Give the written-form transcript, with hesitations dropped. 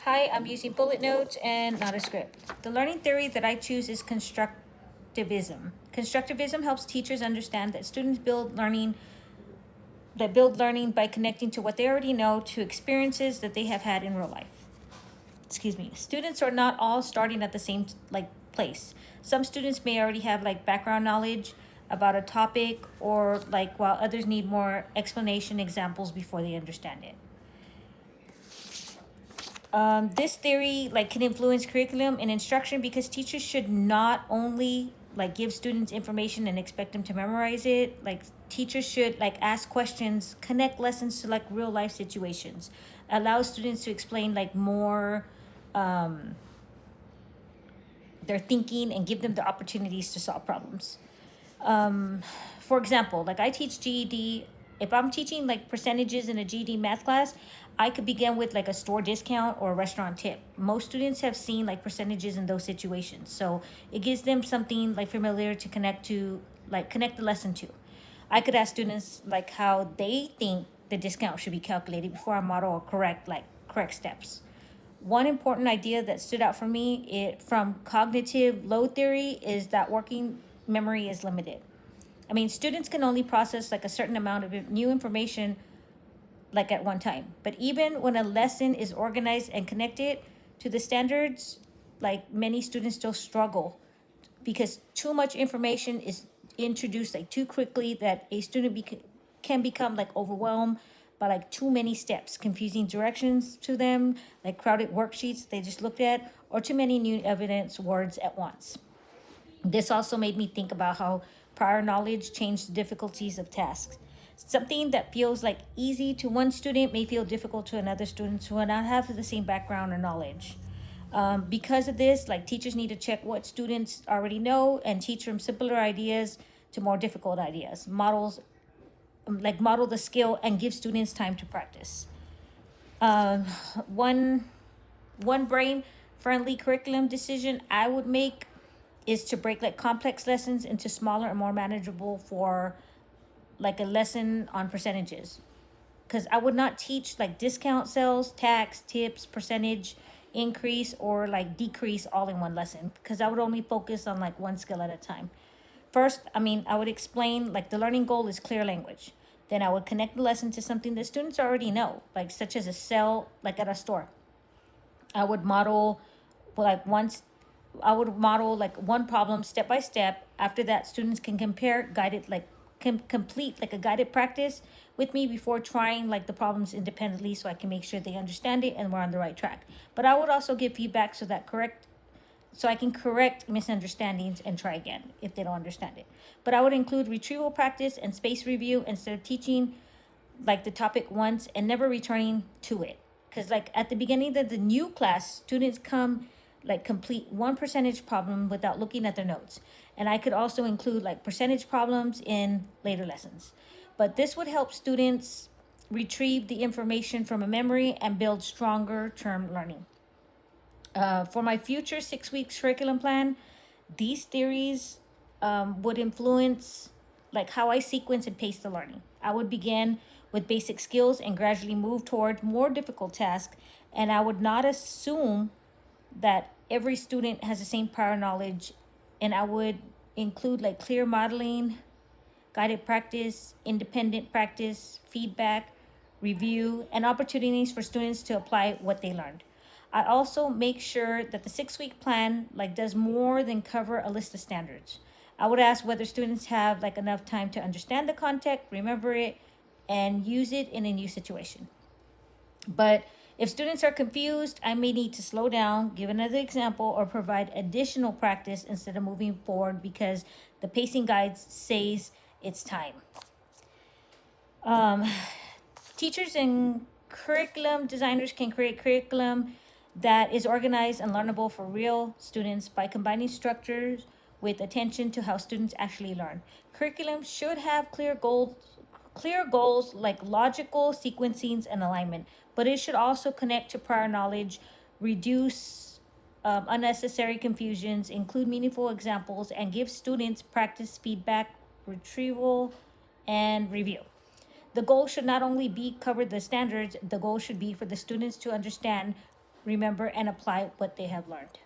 Hi, I'm using bullet notes and not a script. The learning theory that I choose is constructivism. Constructivism helps teachers understand that students build learning by connecting to what they already know to experiences that they have had in real life. Excuse me. Students are not all starting at the same place. Some students may already have background knowledge about a topic, or while others need more explanation examples before they understand it. This theory can influence curriculum and instruction because teachers should not only give students information and expect them to memorize it. Teachers should ask questions, connect lessons to real life situations, allow students to explain more their thinking, and give them the opportunities to solve problems. For example, I teach GED. If I'm teaching percentages in a GED math class, I could begin with a store discount or a restaurant tip. Most students have seen percentages in those situations, so it gives them something familiar to connect the lesson to. I could ask students how they think the discount should be calculated before I model or correct steps. One important idea that stood out for me from cognitive load theory is that working memory is limited. I mean, students can only process a certain amount of new information at one time. But even when a lesson is organized and connected to the standards, many students still struggle because too much information is introduced too quickly that a student can become overwhelmed by too many steps, confusing directions to them, crowded worksheets they just looked at, or too many new evidence words at once. This also made me think about how prior knowledge changed the difficulties of tasks. Something that feels easy to one student may feel difficult to another student who will not have the same background or knowledge. Because of this, teachers need to check what students already know and teach from simpler ideas to more difficult ideas. Model the skill and give students time to practice. Um, one one brain friendly curriculum decision I would make is to break complex lessons into smaller and more manageable for a lesson on percentages, because I would not teach discount sales, tax, tips, percentage increase, or decrease all in one lesson, because I would only focus on one skill at a time. First, I would explain the learning goal is clear language. Then I would connect the lesson to something that students already know, such as a sale at a store. I would model once I would model one problem step by step. After that, students can compare guided can complete a guided practice with me before trying the problems independently, so I can make sure they understand it and we're on the right track. But I would also give feedback so I can correct misunderstandings and try again if they don't understand it. But I would include retrieval practice and space review instead of teaching the topic once and never returning to it. Because at the beginning of the new class, students come complete one percentage problem without looking at their notes. And I could also include percentage problems in later lessons. But this would help students retrieve the information from a memory and build stronger term learning. For my future 6 weeks curriculum plan, these theories would influence how I sequence and pace the learning. I would begin with basic skills and gradually move toward more difficult tasks, and I would not assume that every student has the same prior knowledge, and I would include clear modeling, guided practice, independent practice, feedback, review, and opportunities for students to apply what they learned. I also make sure that the 6 week plan does more than cover a list of standards. I would ask whether students have enough time to understand the content, remember it, and use it in a new situation. But if students are confused, I may need to slow down, give another example, or provide additional practice instead of moving forward because the pacing guide says it's time. Um, Teachers and curriculum designers can create curriculum that is organized and learnable for real students by combining structures with attention to how students actually learn. Curriculum should have clear goals like logical sequencings and alignment, but it should also connect to prior knowledge, reduce unnecessary confusions, include meaningful examples, and give students practice feedback, retrieval, and review. The goal should not only be cover the standards, the goal should be for the students to understand remember, and apply what they have learned.